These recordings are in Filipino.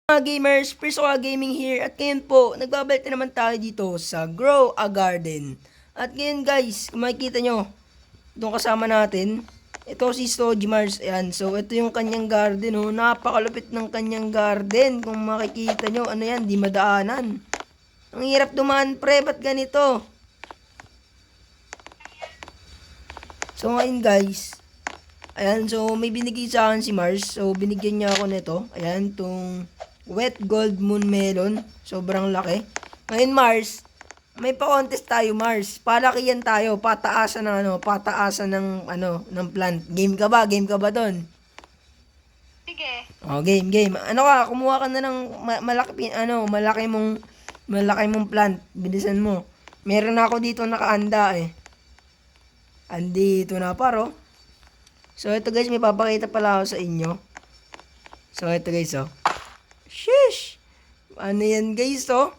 Mga gamers, Persoa Gaming here at ngayon po, nagbabalik na naman tayo dito sa Grow a Garden. At ngayon guys, kung makikita nyo, itong kasama natin, ito si Stojimars, ayan. So ito yung kanyang garden, oh. Napakalupit ng kanyang garden. Kung makikita nyo, ano yan, di madaanan. Ang hirap dumaan pre, ba't ganito? So ngayon guys, ayan, so may binigay sa akin si Mars. So binigyan niya ako nito, ayan, itong Wet Gold Moon Melon. Sobrang laki. Ngayon Mars, may pa-contest tayo Mars. Palakihan tayo, pataasan ng ng plant. Game ka ba? Game ka ba doon? Sige. Oh, game. Ano ka, kumuha ka na ng malaki mong plant. Bilisan mo. Meron ako dito nakaanda eh. Andito na paro. So ito guys, may papakita pala ako sa inyo. So ito guys, oh. Sheesh! Ano yan guys, oh?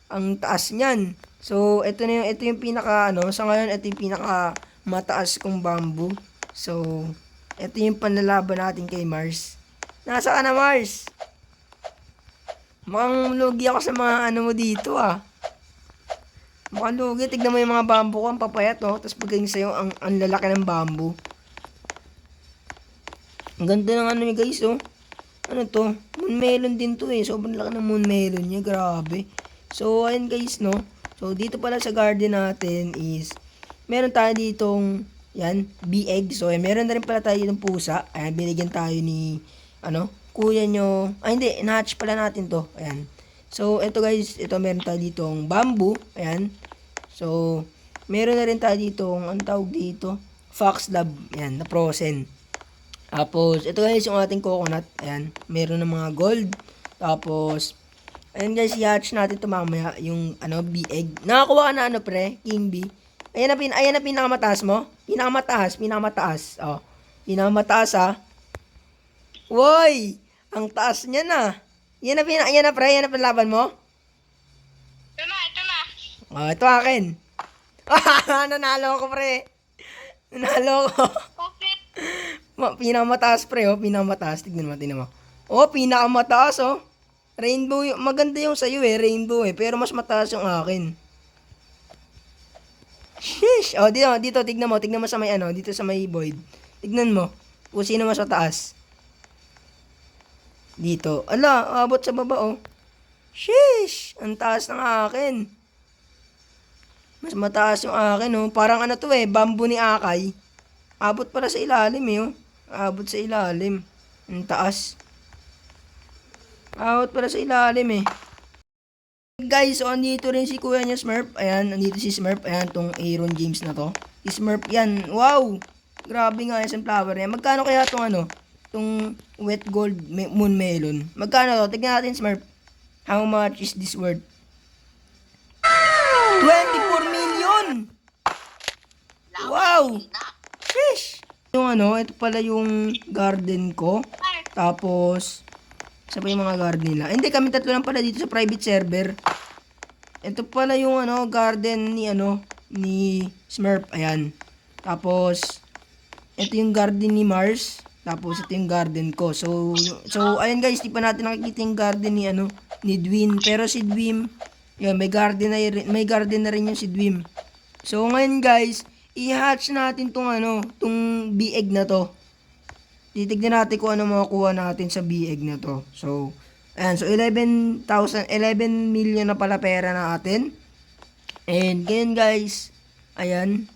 Ang taas niyan. So, ito yung pinaka, sa ngayon, ito yung pinaka mataas kong bamboo. So, ito yung panlalaban natin kay Mars. Nasa ka na, Mars? Mukhang lugi ako sa mga mo dito, ah. Mukhang lugi. Tignan mo yung mga bamboo ko, ang papayat, oh. Tapos pagkain sa'yo, ang lalaki ng bamboo. Ang ganda ng niya, guys, oh. Ano to? Moon melon din to eh. Sobrang laki ng moon melon niya. Grabe. So, ayun guys, no? So, dito pala sa garden natin is, meron tayo ditong, yan, bee egg. So, meron na rin pala tayo ditong pusa. Ayan, binigyan tayo ni, kuya nyo. Ay, hindi. Na-hatch pala natin to. Ayan. So, ito guys, ito meron tayo ditong bamboo. Ayan. So, meron na rin tayo ditong, ang tawag dito? Fox lab. Ayan, na frozen. Tapos, ito guys yung ating coconut. Ayan, meron ng mga gold. Tapos, ayan guys, i-hatch natin ito mamaya. Yung, bee egg. Nakakuha ka na pre? King bee. Ayan na pinakamataas mo. Pinakamataas. Oh, pinakamataas ha. Woy! Ang taas niya na. Yan na pre, yan na panlaban mo. Ito na. Oh, ito akin. Nanalo ko pre. Nanalo ko. Okay. Pinakamataas pre, oh. Pinakamataas. Tignan mo. Oh, pinakamataas, oh. Rainbow yung, maganda yung sa'yo eh, rainbow eh. Pero mas mataas yung akin. Sheesh. Oh, dito, tignan mo sa may dito sa may void. Tignan mo. Kung sino mas mataas. Dito. Ala, abot sa baba, oh. Sheesh. Ang taas ng akin. Mas mataas yung akin, oh. Parang to eh, bamboo ni Akay. Abot pala sa ilalim eh, oh. Abot sa ilalim. Ang taas. Abot pala sa ilalim eh. Guys, so andito rin si kuya niya Smurf. Ayan, andito si Smurf. Ayan, tong Aaron James na to. Si Smurf yan. Wow! Grabe nga yung sunflower niya. Magkano kaya tong tong wet gold moon melon? Magkano to? Tignan natin Smurf. How much is this worth? 24 million! Wow! Fish! Yung ito pala yung garden ko. Tapos, isa pa yung mga garden nila. Hindi, kami tatlo lang pala dito sa private server. Ito pala yung garden ni Smurf. Ayan. Tapos, ito yung garden ni Mars. Tapos, ito yung garden ko. So ayan guys, di pa natin nakikita yung garden ni Dwin. Pero si Dwim, yun, may garden na rin yung si Dwim. So, ngayon guys, i-hatch natin tong bee egg na to. Titignan natin kung ano makukuha natin sa bee egg na to. So, ayan. So, 11 million na pala pera natin. And, ganyan guys. Ayan.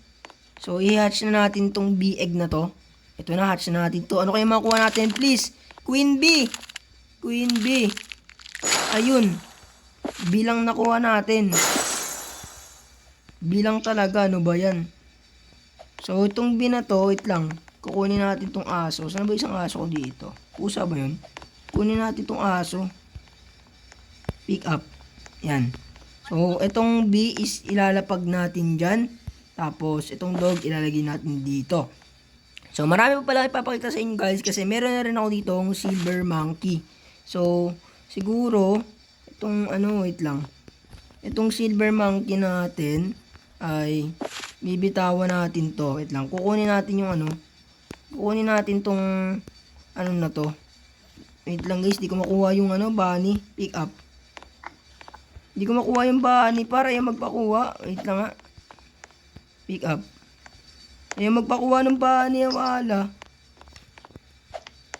So, i-hatch na natin tong bee egg na to. Ito na, hatch na natin to. Ano kaya makukuha natin? Please. Queen bee. Queen bee. Ayun. Bilang nakuha natin. Bilang talaga. Ano ba yan? So, itong bee na to, wait lang. Kukunin natin itong aso. Saan ba isang aso ko dito? Pusa ba yun? Kunin natin itong aso. Pick up. Yan. So, itong bee is ilalapag natin dyan. Tapos, itong dog ilalagay natin dito. So, marami pa pala ipapakita sa inyo guys. Kasi meron na rin ako dito yung silver monkey. So, siguro, itong wait lang. Itong silver monkey natin ay bibitawan natin to. Wait lang. Kukunin natin yung kukunin natin tong na to. Wait lang guys, di ko makuha yung ano, bunny. Pick up. Di ko makuha yung bunny para yung magpakuha. Wait lang nga. Pick up. Ayaw magpakuha ng bunny, wala.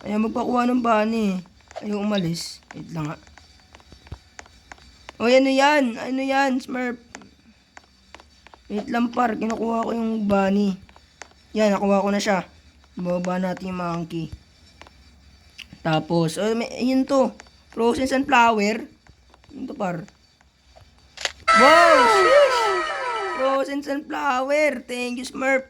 Ayaw magpakuha ng bunny. Ayaw umalis. Wait lang nga. O ano yan? Ano yan, Smurf? Wait lang par, kinukuha ko yung bunny. Yan, nakuha ko na siya. Bababa natin yung monkey. Tapos, yun to. Frozen sunflower. Yun to par. Wow! Sheesh! Frozen sunflower. Thank you, Smurf.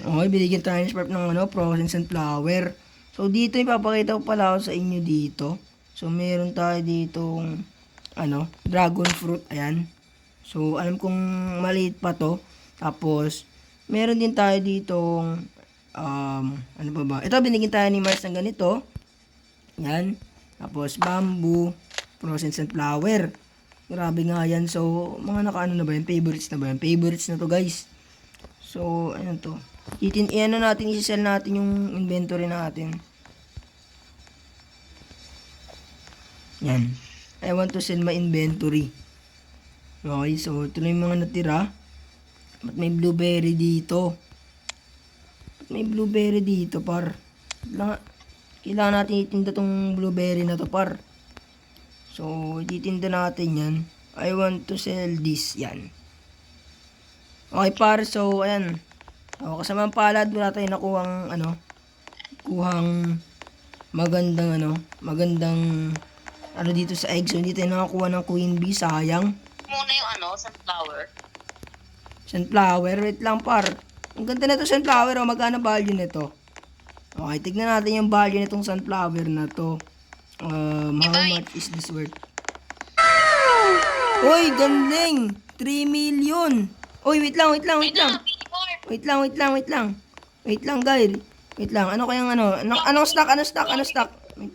Okay, binigyan tayo ni Smurf ng ano, frozen sunflower. So, dito ipapakita ko pala ako sa inyo dito. So, meron tayo ditong ano, dragon fruit. Ayan. So, alam kong maliit pa to. Tapos, meron din tayo ditong ano pa ba? Ito, binigyan tayo ni Mars ng ganito. Yan. Tapos, bamboo, frozen sunflower. Grabe nga yan. So, mga nakaano na ba yan? Favorites na ba yan? Favorites na to, guys. So, ano to? Ano natin, isi-sell natin yung inventory natin. Yan. I want to sell my inventory. Okay, so ito na yung mga natira. Ba't may blueberry dito? Ba't may blueberry dito, par? Kailangan natin itinda tong blueberry na to, par. So, itinda natin yan. I want to sell this. Yan. Okay, par. So, ayan. So, kasamang palad, wala tayong nakuhang, kuhang magandang dito sa egg. So, hindi tayo nakakuha ng queen bee. Sayang. Muna yung sunflower. Sunflower. Wait lang, par. Ang ganda na to sunflower. O, magkano value nito? Okay, tignan natin yung value nitong sunflower na to. How much is this worth? Uy, ganding! 3 million! Uy, wait lang. Wait lang, guys. Wait lang. Ano kayang anong stock? Wait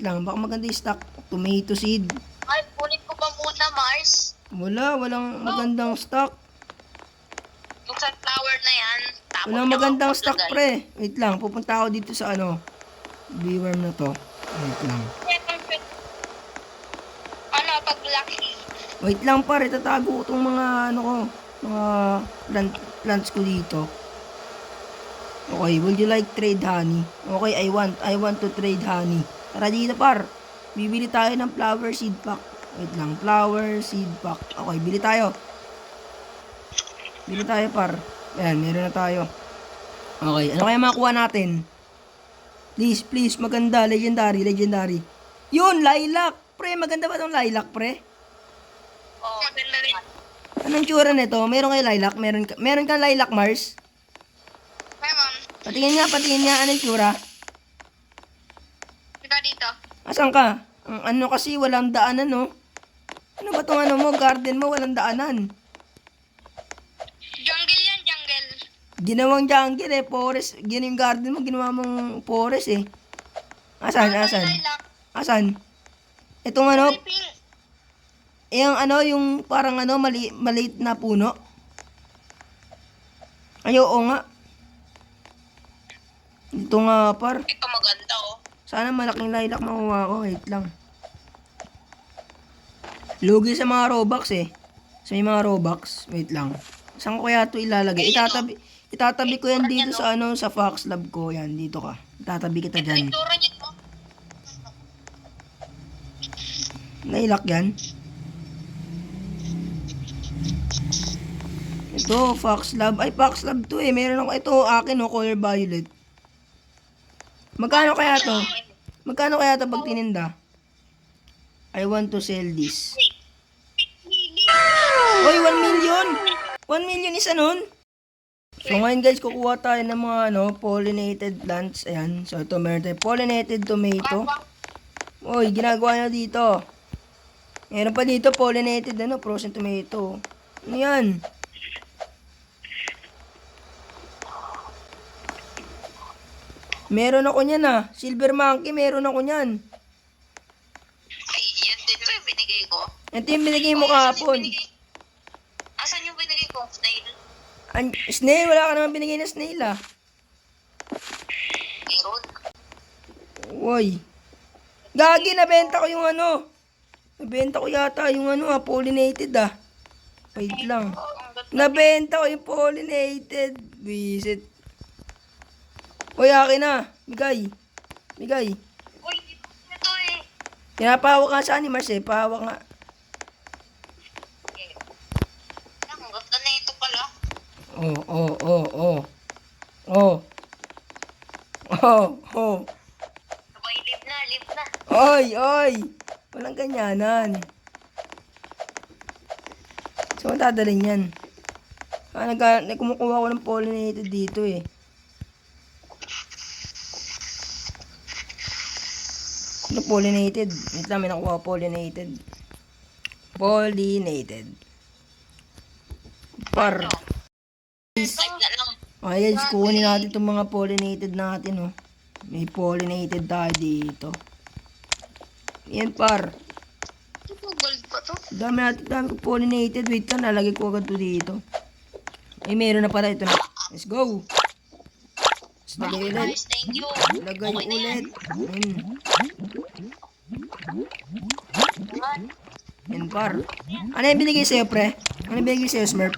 lang, baka maganda yung stock. Tomato seed. Ay, kunin ko ba muna, Mars? Walang magandang stock. Yung sunflower na yan. Tapos Walang magandang stock, pre. Wait lang, pupunta ako dito sa bee-worm na to. Wait lang. Pag laki. Wait lang, pare. Tatago ko itong mga, mga plants ko dito. Okay, would you like trade honey? Okay, I want to trade honey. Tara dito, par. Bibili tayo ng flower seed pack. Wait lang, flower seed pack. Okay, bili tayo. Bili tayo, par. Ayan, meron na tayo. Okay, ano kaya makuha natin? Please, maganda. Legendary. Yun, lilac. Pre, maganda ba itong lilac, pre? Oo, maganda rin. Anong tsura nito? Meron kayo lilac? Meron kang lilac, Mars? Meron. Patingin nga. Anong tsura? Diba dito? Asan ka? Ang kasi, walang daanan, no? Ano ba itong garden mo, walang daanan? Jungle yan, jungle. Ginawang jungle, forest. Yung garden mo, ginawa mong forest, eh. Asan? Asan? Itong Pink. yung parang maliit na puno. Ay, oo nga. Ito nga, par. Ito maganda, oh. Sana malaking lilac makuha ko. Wait lang. Lugi sa mga Robux, eh. Sa mga Robux. Wait lang. Saan ko kaya ito ilalagay? Itatabi ko yan dito sa sa Fox Lab ko. Yan, dito ka. Itatabi kita dyan. Itsura niya, oh. Lilac yan. Ito, Fox Lab. Ay, Fox Lab to, eh. Meron ako. Ito, akin, color violet. Magkano kaya to? Magkano kaya to pag tininda? I want to sell this. Oy, 1 million! 1 million isa nun? So ngayon guys, kukuha tayo ng mga pollinated plants. Ayan. So ito, meron tayo pollinated tomato. Oy, ginagawa nyo dito. Meron pa dito pollinated frozen tomato. Ano yan? Meron ako niyan Silver monkey, meron ako niyan. Ay, yan din ba yung binigay ko? Ito yung binigay mo kahapon. Asan yung binigay ko? Snail? Snail, wala ka naman binigay na snail Meron. Uy. Gagi, nabenta ko yung ano. Nabenta ko yata yung ano pollinated Wait lang. Nabenta ko yung pollinated. Visit. Uy, akin na. Bigay. Bigay. Uy, ito eh. Pinapahawak nga sa animals pahawak nga. Ang ganda na ito pala. Oh, oh, oh, oh. Oh. Oh, oh. Sabay, live na, live na. Oy, oy. Walang ganyanan. So, dadalhin yan. Kumukuha ko ng pollinated dito Ano pollinated? Wait lang, may nakuha ko pollinated. Pollinated. Par. Live na lang. Ayan, kukunin natin itong mga pollinated natin, May pollinated tayo dito. Yan, par. Gold pa to. Dami ko pollinated. Wait lang, nalagay ko agad to dito. Ay, meron na pala ito na. Let's go. Let's lagay ulit. Guys, thank you. Lagay Okay na yan. ulit. Yan, par. Ano yung binigay sa'yo, pre? Ano yung binigay sa'yo, Smurf?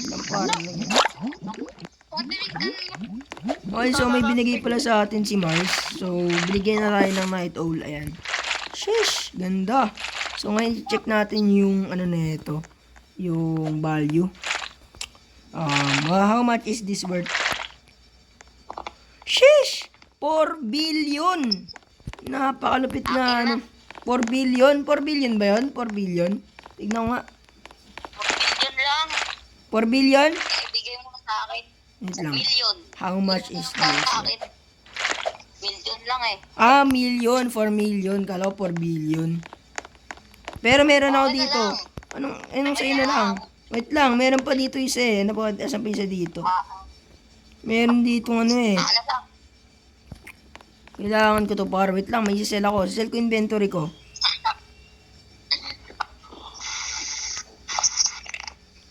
Yan, par. Okay, so may binigay pala sa atin si Mars. So, binigyan na tayo ng Night Owl. Ayan. Sheesh, ganda. So, ngayon check natin yung ano na ito. Yung value. How much is this worth? Sheesh! 4 billion! Napakalupit na ano. 4 billion? 4 billion ba yun? 4 billion? Tignan ko nga. 4 billion lang. 4 billion? Ibigay mo sa akin. Wait lang. Million. How much is Sa this? akin. Million lang eh. Million. 4 million. Kala ko 4 billion. Pero meron ako Okay na dito. lang. Anong sa'yo na lang? Wait lang, meron pa dito isa Ano pa? Asan pa isa dito? Meron dito ano Ano lang? Kailangan ko to par. Wait lang, may sisell ako. Sisell ko inventory ko.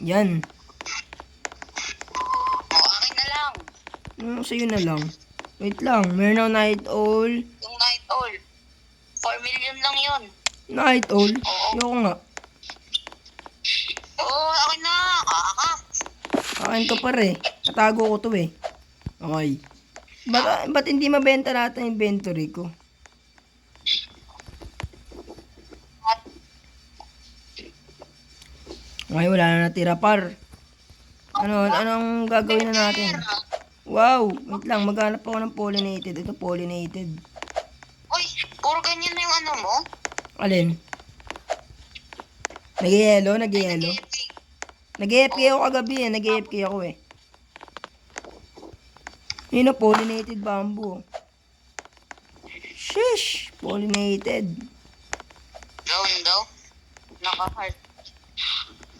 Yan. Akin na lang. Sa'yo na lang. Wait lang, meron ako night owl. Yung night owl. 4 million lang yun. Night owl? Oo. Ayoko nga. Oo, akin na. Kaka. Akin to pare. Natago ko to Okay. Ba't hindi mabenta lahat ng inventory ko? Okay, wala na natira par. Anong gagawin na natin? Wow, wait lang, maghanap ako ng pollinated. Ito pollinated. Uy, puro ganyan na yung ano mo. Alin? Nag-yellow? Nag-AFK ako kagabi Nag-AFK ako Yun pollinated bamboo. Sheesh! Pollinated. Down daw. Naka-heart.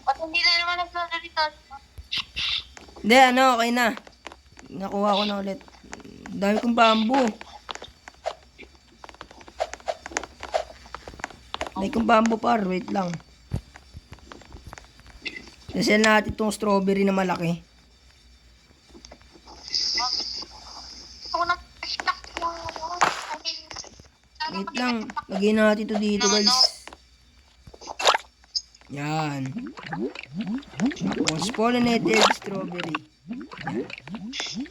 Ba't hindi na naman nagsasalita? Hindi, okay na. Nakuha ko na ulit. Dami kong bamboo. Dami kong bamboo par. Wait lang. Sasel natin itong strawberry na malaki. Wait lang. Lagyan natin ito dito guys. Yan. Tapos pollinated strawberry. Yan.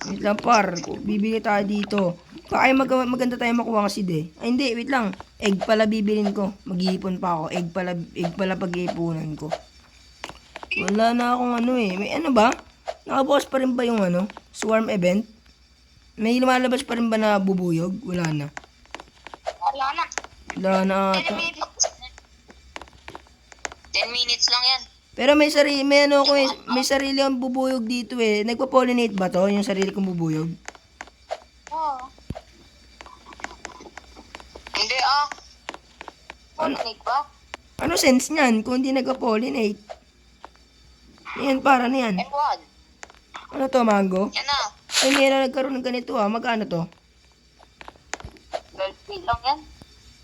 Wait lang par. Bibili tayo dito. Kaya maganda tayo makuha kasi Ay hindi, wait lang. Egg pala bibilin ko. Mag-iipon pa ako. Egg pala pag-iipunan ko. Wala na akong May ano ba? Nakabukas pa rin ba yung swarm event? May lumalabas pa rin ba na bubuyog? Wala na. Wala na. Wala na 10 ata. minutes. 10 minutes lang yan. Pero may sarili akong bubuyog dito Nagpa-pollinate ba to? Yung sarili kong bubuyog? Oo. Hindi Pollinate ba? Ano sense niyan kung hindi nagpa-pollinate? Yan, para na yan. Ewan. Ano to, mango? Yan na. Ay, may na nagkaroon ng ganito Magkano to? 12 lang yan.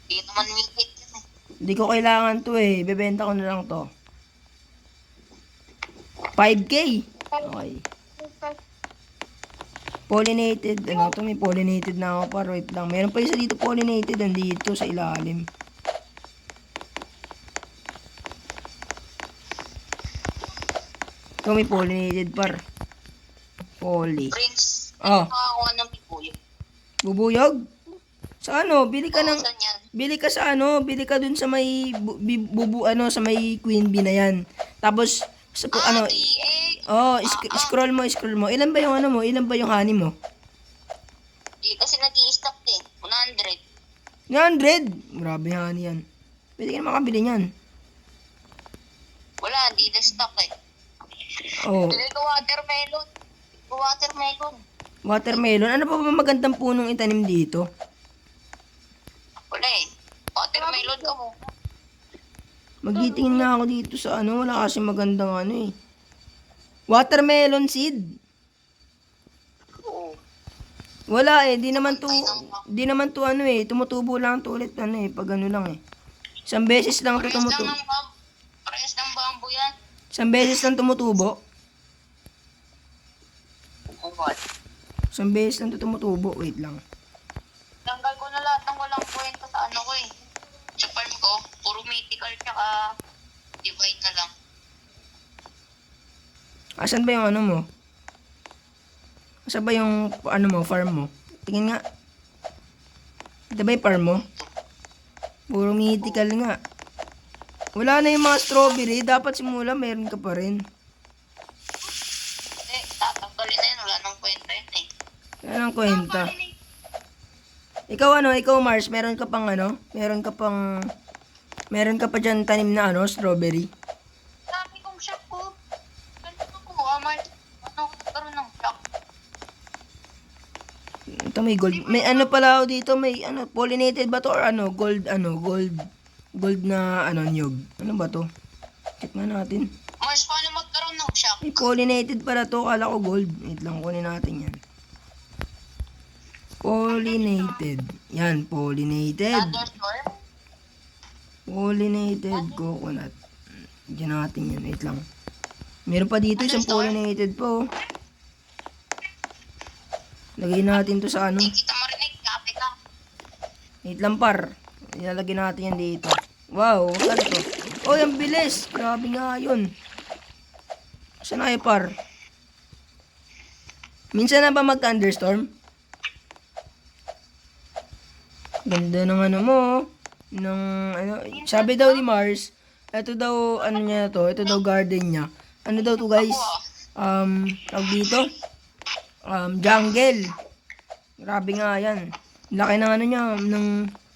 Hindi naman minute yan Hindi ko kailangan to Bebenta ko na lang to. 5K. Okay. Pollinated, ano to, may pollinated na ako par, wait lang. Meron pa isa dito pollinated, nandito sa ilalim. Ito may pollinated par. Poly. Prince, Oh, nakakuha ng pipuyo. bubuyog? Sa ano, bili ka ng, Saan yan? bili ka sa ano, bili ka dun sa may, ano, sa may queen bee na yan. Tapos, sa, ano, DA. oh, scroll mo. Ilan ba yung ano mo, ilan ba yung honey mo? Di kasi nag-i-stop din. 100. 100! Grabe honey yan. Pwede ka na makabili niyan. Wala, di na stock eh. Oh, Bili ko watermelon. Watermelon. watermelon. Ano pa ba magandang punong itanim dito? Wala eh. Watermelon ka mo. Magtitingin nga ako dito sa ano, wala kasi magandang ano eh. Watermelon seed. Oo. Wala eh, di naman to ano eh, tumutubo lang to ulit ano eh, pag ano lang eh. Isang beses lang to tumutubo. Parehas ng bamboo yan. Isang beses lang tumutubo. Oh, what? Isang beses lang to tumutubo, wait lang. Tanggal ko na lahat ng walang kwenta sa ano ko eh. Sa farm ko, puro mythical tsaka divide na lang. Asan ba yung ano mo? Asan ba yung ano mo, farm mo? Tingin nga. Ito ba yung farm mo? Puro mythical nga. Wala na yung mga strawberry. Dapat simula meron ka pa rin. Tatanggalin na yun. Wala nang kwenta yun eh. Yan ang kwenta. Ikaw ano, ikaw Mars, meron ka pang ano? Meron ka pa dyan tanim na ano, strawberry? Sabi kong shop ko. Ganito ko, Mart. Ano, karoon ng shop. Ito may gold. May ano pala ako dito, may ano, pollinated ba to or ano, gold na ano, nyug. Ano ba to? Check nga natin. Mars, paano magkaroon ng shop? May pollinated pala to, kala ko gold. Wait lang, kunin natin yan. Pollinated. Yan, pollinated. Thunderstorm? Pollinated coconut. Diyan natin yan, wait lang. Meron pa dito isang pollinated po. Lagay natin to sa ano. Hindi kita marinig. Kape ka. Wait lang par. Ilalagay natin yan dito. Wow, ano to? Oh, yung bilis. Grabe nga yun. Saan na kayo par? Minsan na ba mag-thunderstorm? Ganda ng ano mo. Ng ano, sabi daw ni Mars, ito daw ano niya to, ito daw garden niya. Ano daw to guys? Tawag dito? Jungle. Grabe nga yan. Laki ng ano niya,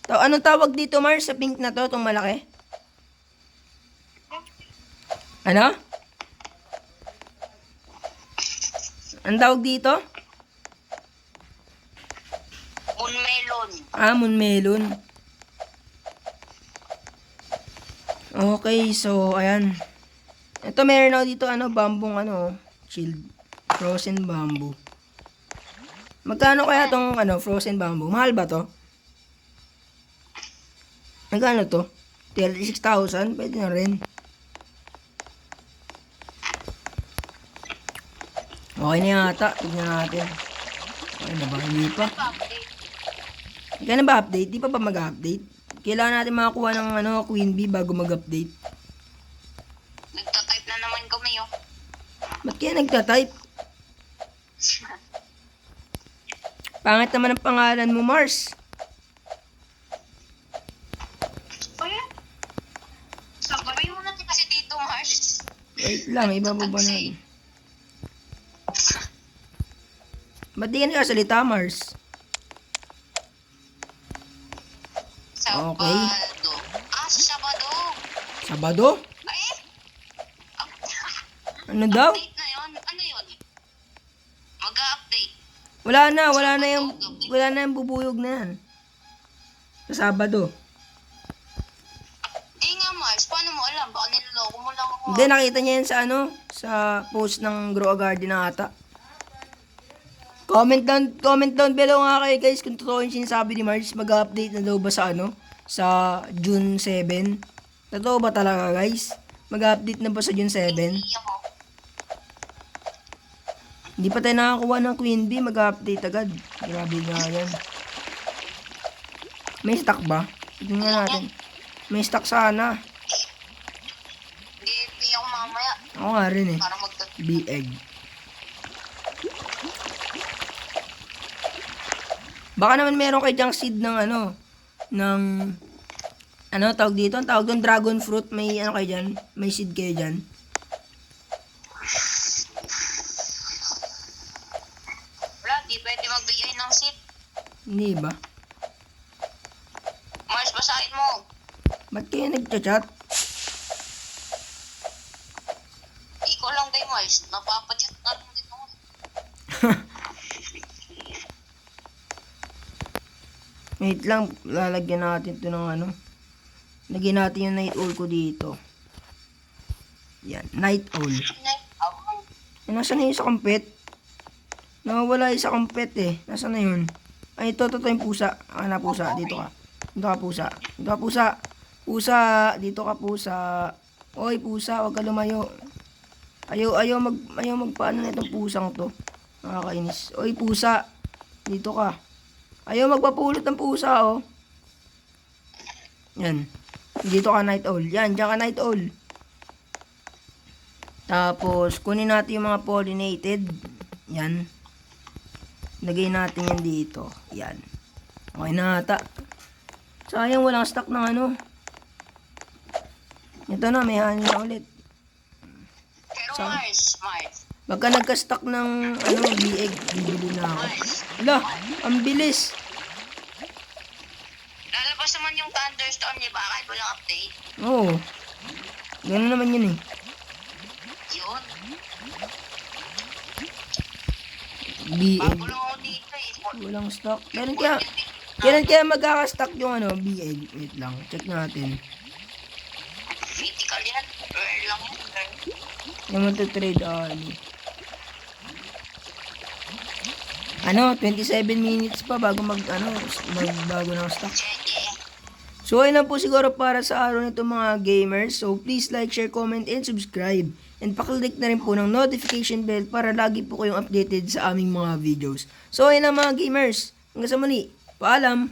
anong tawag dito Mars sa pink na to, itong malaki? Ano? Ang tawag dito? Moonmelon. Moonmelon. Okay, so, ayan. Ito, meron ako dito, bambong, chilled. Frozen bamboo. Magkano kaya tong, frozen bamboo? Mahal ba to? Magkano to? 36,000? Pwede na rin. Okay na yata. Tignan natin. Okay na ba? Hindi pa. Kaya na ba update? Di pa ba mag-update? Kailangan natin makakuha ng queen bee bago mag-update. Nagtatype na naman kami oh. Ba't kaya nagtatype? Pangit naman ang pangalan mo, Mars. Sabay mo natin kasi dito, Mars. Wait lang, ibababa na. Ba't di ka nakasalita, Mars? Sabado. Okay. Sa Sabado. Sabado? Ay, Ano daw? update na yun. Ano yun? Mag-update. Wala na yung bubuyog na yan. Sa Sabado. Nga, Mars. Paano mo alam? Baka niloloko mo lang ako. Hindi, nakita niya yan sa post ng Grow a Garden na ata. Comment down below nga kayo guys kung totoo yung sinasabi ni Mars. Mag-update na daw ba sa June 7? Totoo ba talaga guys? Mag-update na ba sa June 7? Hindi ako. Hindi pa tayo nakakuha ng Queen Bee, mag-update agad. Grabe nga yan. May stock ba? Tignan nga natin. May stock sana. Hindi ako mamaya. Ako nga rin eh. Para magtat... Bee-egg. Baka naman meron kay dyang seed ng ano, ng, ano tawag dito? Ang tawag doon, dragon fruit. May ano kayo dyan? May seed kayo dyan? Wala, di pwede magbigay ng seat. Hindi ba? Mars, basahin mo. Ba't kayo nagchat-chat? Ikaw lang kay Mars. Napapachat na lang din ako. Wait lang, lalagyan natin to ng ano. Lagyan natin yung night owl ko dito. Yan, night owl. Eh, nasa na yung sa kampet? Nawawala yung sa kampet eh. Nasa na yun? Ay, ito yung pusa. Na pusa, dito ka. Dito ka pusa. Dito ka pusa. Pusa, dito ka pusa. Oy, pusa, wag ka lumayo. Ayaw magpaano na itong pusang to. Nakakainis. Oy, pusa. Dito ka. Ayaw magpapulot ng pusa, oh. Yan. Dito ka, night owl. Yan, dyan ka, night owl. Tapos, kunin natin yung mga pollinated. Yan. Lagay natin yan dito. Yan. Okay na ata. Sayang, walang stock ng ano. Ito na, may honey na ulit. Pero Sa- Mars. Pagka nagka-stock ng ano, bee-egg, bibili na ako. Ala, ang bilis. Lalabas naman yung thunderstorm niya ba kahit walang update? Oo. Ganun naman yun eh. Yun. Bee-egg. Bago lang ako dito eh. Walang stock. Kailan kaya magkaka-stock yung ano, bee-egg? Wait lang, check natin. Mythical yan. Rare lang yan. Rare. Yung magta-trade ali. Ano, 27 minutes pa bago magbago ng stock. Yeah. So, ayun lang po siguro para sa araw nito mga gamers. So, please like, share, comment, and subscribe. And pakiclick na rin po ng notification bell para lagi po kayong updated sa aming mga videos. So, ayun lang mga gamers. Hanggang sa muli. Paalam!